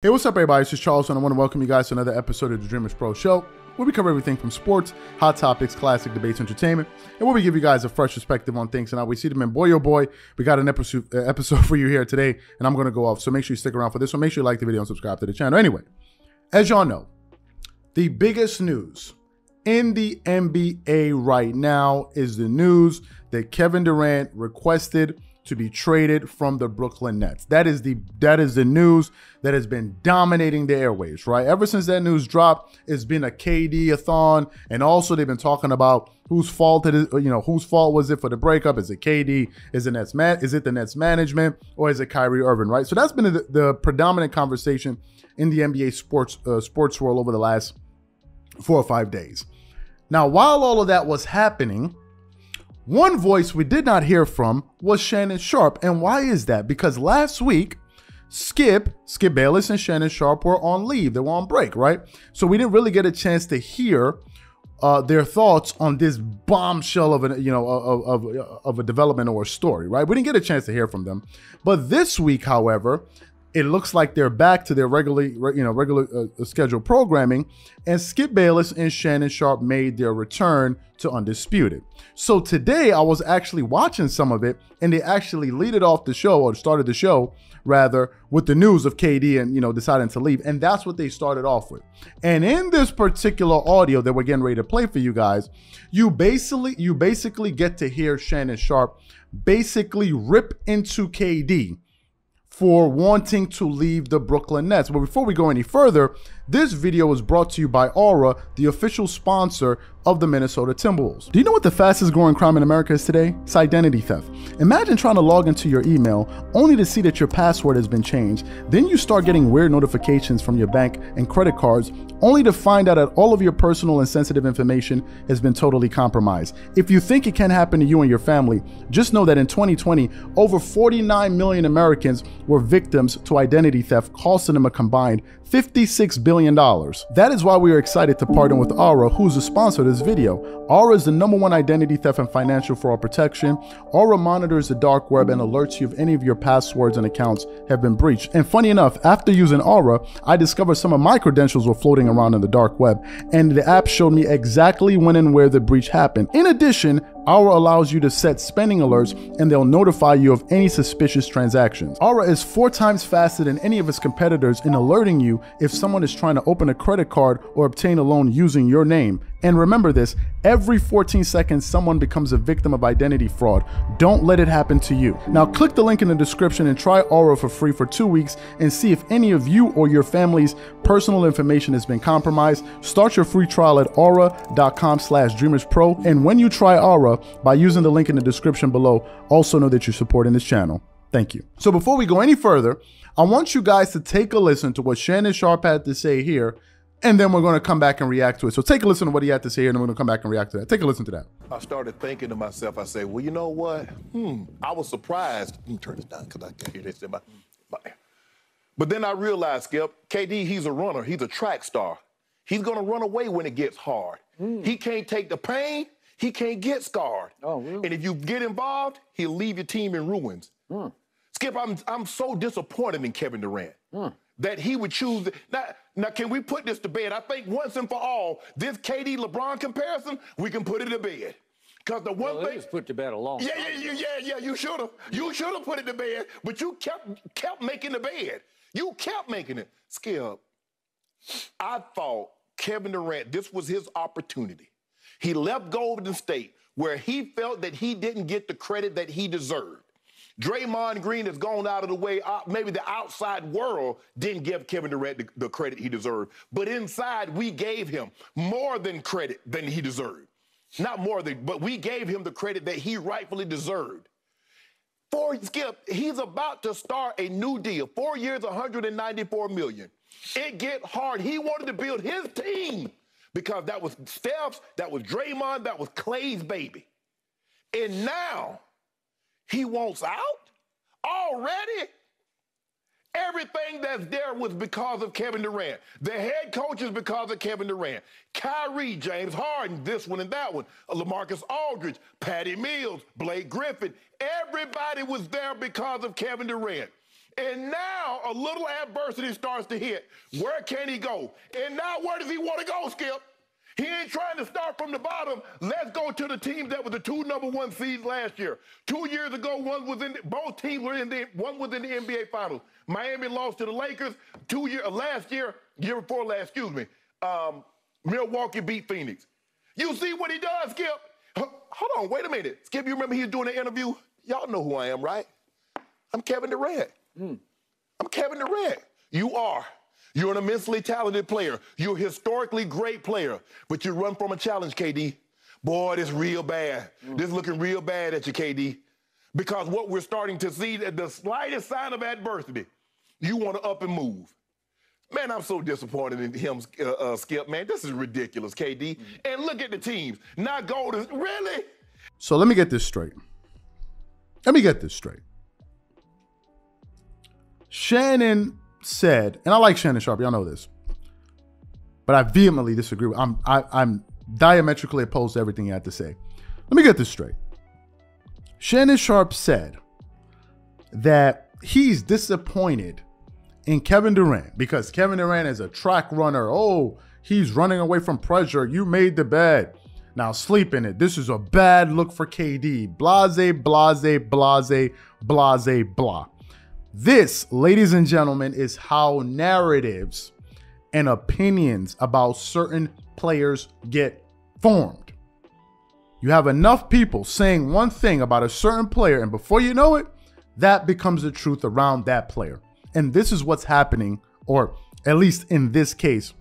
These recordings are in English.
Hey, what's up, everybody? This is Charles, and I want to welcome you guys to another episode of the Dreamerspro Show, where we cover everything from sports, hot topics, classic debates, entertainment, and where we give you guys a fresh perspective on things and how we see them. And boy, oh boy, we got an episode for you here today, and I'm going to go off, so make sure you stick around for this one. Make sure you like the video and subscribe to the channel. Anyway, as y'all know, the biggest news in the NBA right now is the news that Kevin Durant requested to be traded from the Brooklyn Nets. That is the news that has been dominating the airwaves, right? Ever since that news dropped, it's been a KD-a-thon, and also they've been talking about whose fault it is, whose fault was it for the breakup? Is it KD? Is it the Nets management, or is it Kyrie Irving, right? So that's been the predominant conversation in the NBA sports world over the last 4 or 5 days. Now, while all of that was happening, one voice we did not hear from was Shannon Sharpe. And why is that? Because last week, Skip Bayless and Shannon Sharpe were on leave. They were on break, right? So we didn't really get a chance to hear their thoughts on this bombshell of a development or a story, right? We didn't get a chance to hear from them. But this week, however, it looks like they're back to their regular scheduled programming, and Skip Bayless and Shannon Sharpe made their return to Undisputed. So today I was actually watching some of it, and they actually started the show rather with the news of KD and deciding to leave, and that's what they started off with. And in this particular audio that we're getting ready to play for you guys, you basically get to hear Shannon Sharpe basically rip into KD for wanting to leave the Brooklyn Nets. But before we go any further, this video was brought to you by Aura, the official sponsor of the Minnesota Timberwolves. Do you know what the fastest growing crime in America is today? It's identity theft. Imagine trying to log into your email only to see that your password has been changed. Then you start getting weird notifications from your bank and credit cards only to find out that all of your personal and sensitive information has been totally compromised. If you think it can happen to you and your family, just know that in 2020, over 49 million Americans were victims to identity theft, costing them a combined $56 billion. That is why we are excited to partner with Aura, who's the sponsor of this video. Aura is the #1 identity theft and financial fraud protection. Aura monitors the dark web and alerts you if any of your passwords and accounts have been breached. And funny enough, after using Aura, I discovered some of my credentials were floating around in the dark web, and the app showed me exactly when and where the breach happened. In addition, Aura allows you to set spending alerts, and they'll notify you of any suspicious transactions. Aura is 4 times faster than any of its competitors in alerting you if someone is trying to open a credit card or obtain a loan using your name. And remember this, every 14 seconds, someone becomes a victim of identity fraud. Don't let it happen to you. Now click the link in the description and try Aura for free for 2 weeks and see if any of you or your family's personal information has been compromised. Start your free trial at aura.com/dreamerspro. And when you try Aura by using the link in the description below, also know that you're supporting this channel. Thank you. So before we go any further, I want you guys to take a listen to what Shannon Sharpe had to say here, and then we're going to come back and react to it. So take a listen to what he had to say here, and then we're going to come back and react to that. Take a listen to that. I started thinking to myself, I said, well, you know what? I was surprised. Let me turn this down because I can't hear this in my. But then I realized, Skip, KD, he's a runner. He's a track star. He's going to run away when it gets hard. He can't take the pain. He can't get scarred. Oh, really? And if you get involved, he'll leave your team in ruins. Skip, I'm so disappointed in Kevin Durant that he would choose. Now, can we put this to bed? I think once and for all, this KD-LeBron comparison, we can put it to bed. Because the one thing... put to bed a long time. Yeah, you should have. You should have put it to bed, but you kept making the bed. You kept making it. Skip, I thought Kevin Durant, this was his opportunity. He left Golden State where he felt that he didn't get the credit that he deserved. Draymond Green has gone out of the way. Maybe the outside world didn't give Kevin Durant the credit he deserved. But inside, we gave him more than credit than he deserved. Not more than, but we gave him the credit that he rightfully deserved. Skip, he's about to start a new deal. 4 years, $194 million. It get hard. He wanted to build his team because that was Steph's, that was Draymond, that was Clay's baby. And now he wants out already? Everything that's there was because of Kevin Durant. The head coach is because of Kevin Durant. Kyrie, James Harden, this one and that one. LaMarcus Aldridge, Patty Mills, Blake Griffin. Everybody was there because of Kevin Durant. And now a little adversity starts to hit. Where can he go? And now where does he want to go, Skip? He ain't trying to start from the bottom. Let's go to the teams that were the 2 #1 seeds last year. 2 years ago, both teams were one was in the NBA Finals. Miami lost to the Lakers. Year before last, Milwaukee beat Phoenix. You see what he does, Skip? Hold on, wait a minute. Skip, you remember he was doing an interview? Y'all know who I am, right? I'm Kevin Durant. I'm Kevin Durant. You are. You're an immensely talented player. You're a historically great player, but you run from a challenge, KD. Boy, this real bad. This looking real bad at you, KD. Because what we're starting to see, the slightest sign of adversity, you want to up and move. Man, I'm so disappointed in him, Skip, man. This is ridiculous, KD. And look at the teams. Not Golden. Really? So let me get this straight. Shannon said, and I like Shannon Sharpe, y'all know this, but I vehemently disagree. I'm diametrically opposed to everything he had to say. Let me get this straight. Shannon Sharpe said that he's disappointed in Kevin Durant because Kevin Durant is a track runner. Oh, he's running away from pressure. You made the bed. Now sleep in it. This is a bad look for KD. Blase, blase, blase, blase, blah. This, ladies and gentlemen, is how narratives and opinions about certain players get formed. You have enough people saying one thing about a certain player, and before you know it, that becomes the truth around that player. And this is what's happening, or at least in this case,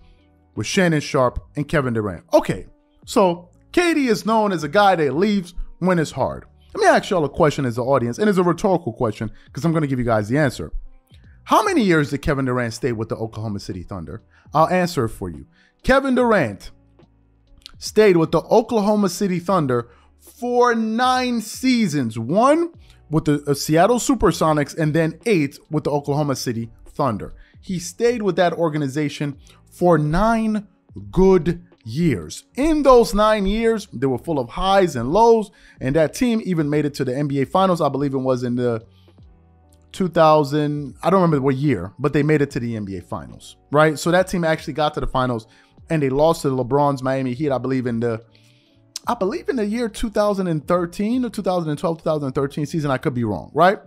with Shannon Sharpe and Kevin Durant. Okay, so KD is known as a guy that leaves when it's hard. Let me ask y'all a question as an audience, and it's a rhetorical question because I'm going to give you guys the answer. How many years did Kevin Durant stay with the Oklahoma City Thunder? I'll answer it for you. Kevin Durant stayed with the Oklahoma City Thunder for 9 seasons. 1 with the Seattle Supersonics and then 8 with the Oklahoma City Thunder. He stayed with that organization for 9 good years. In those 9 years, they were full of highs and lows, and that team even made it to the NBA Finals. I believe it was in the 2000, I don't remember what year, but they made it to the NBA Finals, right? So that team actually got to the finals, and they lost to LeBron's Miami Heat, I believe in the year 2013 or 2012, 2013 season. I could be wrong, right?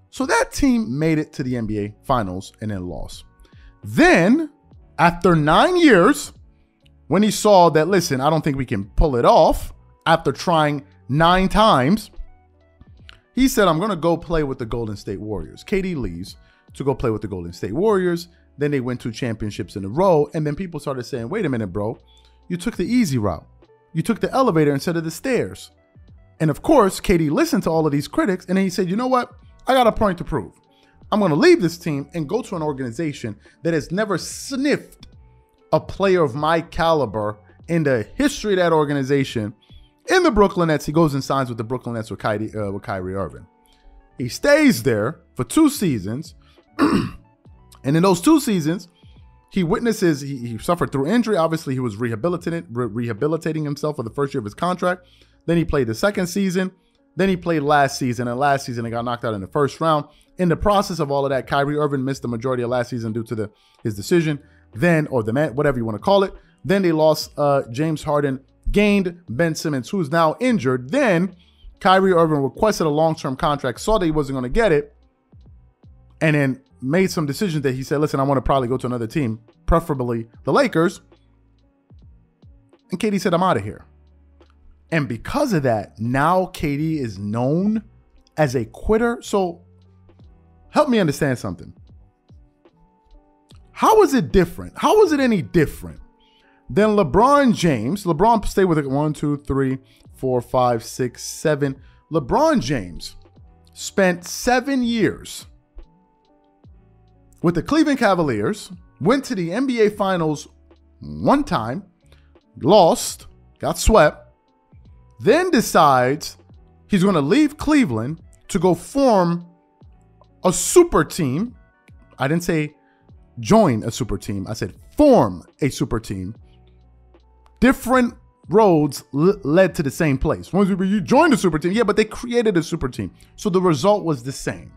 So that team made it to the NBA Finals and then lost. Then, after 9 years, when he saw that, listen, I don't think we can pull it off, after trying 9 times, he said, I'm going to go play with the Golden State Warriors. KD leaves to go play with the Golden State Warriors. Then they went 2 championships in a row. And then people started saying, wait a minute, bro, you took the easy route. You took the elevator instead of the stairs. And of course, KD listened to all of these critics, and then he said, you know what? I got a point to prove. I'm going to leave this team and go to an organization that has never sniffed a player of my caliber in the history of that organization. In the Brooklyn Nets, he goes and signs with the Brooklyn Nets with Kyrie Irving. He stays there for 2 seasons. And in those 2 seasons, he witnesses, he suffered through injury. Obviously, he was rehabilitating himself for the first year of his contract. Then he played the second season. Then he played last season. And last season, he got knocked out in the first round. In the process of all of that, Kyrie Irving missed the majority of last season due to his decision. Then, or the man, whatever you want to call it. Then they lost James Harden, gained Ben Simmons, who's now injured. Then Kyrie Irving requested a long-term contract, saw that he wasn't going to get it, and then made some decisions that he said, listen, I want to probably go to another team, preferably the Lakers. And KD said, I'm out of here. And because of that, now KD is known as a quitter. So help me understand something. How is it different? How is it any different than LeBron James? LeBron stayed with it 1, 2, 3, 4, 5, 6, 7. LeBron James spent 7 years with the Cleveland Cavaliers, went to the NBA Finals 1 time, lost, got swept, then decides he's going to leave Cleveland to go form a super team. I didn't say join a super team. I said form a super team. Different roads led to the same place. Once you joined a super team, yeah, but they created a super team. So the result was the same.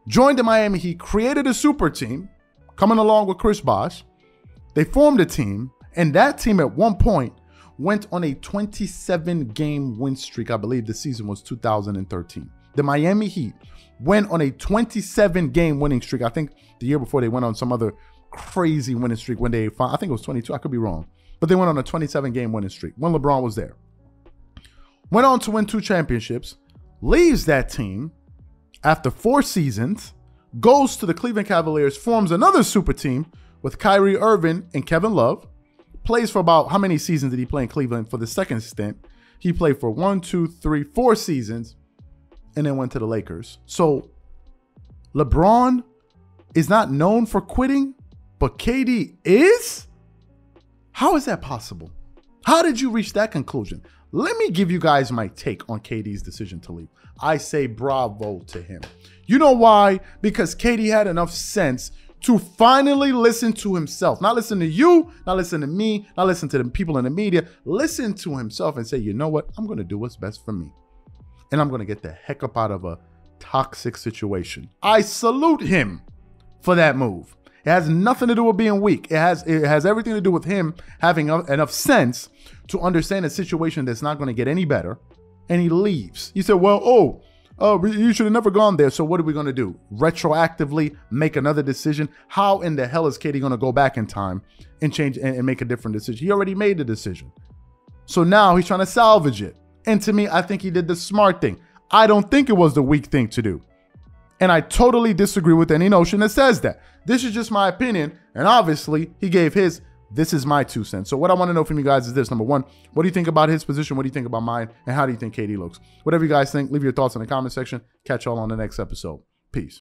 joined the Miami Heat, created a super team, coming along with Chris Bosh. They formed a team, and that team at one point went on a 27-game win streak. I believe the season was 2013. The Miami Heat went on a 27-game winning streak. I think the year before they went on some other crazy winning streak when they found, I think it was 22. I could be wrong. But they went on a 27-game winning streak when LeBron was there. Went on to win 2 championships, leaves that team after 4 seasons, goes to the Cleveland Cavaliers, forms another super team with Kyrie Irving and Kevin Love. Plays for about, how many seasons did he play in Cleveland for the second stint? He played for 1, 2, 3, 4 seasons, and then went to the Lakers. So LeBron is not known for quitting, but KD is? How is that possible? How did you reach that conclusion? Let me give you guys my take on KD's decision to leave. I say bravo to him. You know why? Because KD had enough sense to finally listen to himself. Not listen to you, not listen to me, not listen to the people in the media. Listen to himself and say, you know what? I'm going to do what's best for me. And I'm going to get the heck up out of a toxic situation. I salute him for that move. It has nothing to do with being weak. It has everything to do with him having enough sense to understand a situation that's not going to get any better. And he leaves. You said, well, you should have never gone there. So what are we going to do? Retroactively make another decision? How in the hell is KD going to go back in time and change and make a different decision? He already made the decision. So now he's trying to salvage it. And to me, I think he did the smart thing. I don't think it was the weak thing to do. And I totally disagree with any notion that says that. This is just my opinion. And obviously, he gave his. This is my 2 cents. So what I want to know from you guys is this. Number 1, what do you think about his position? What do you think about mine? And how do you think KD looks? Whatever you guys think, leave your thoughts in the comment section. Catch y'all on the next episode. Peace.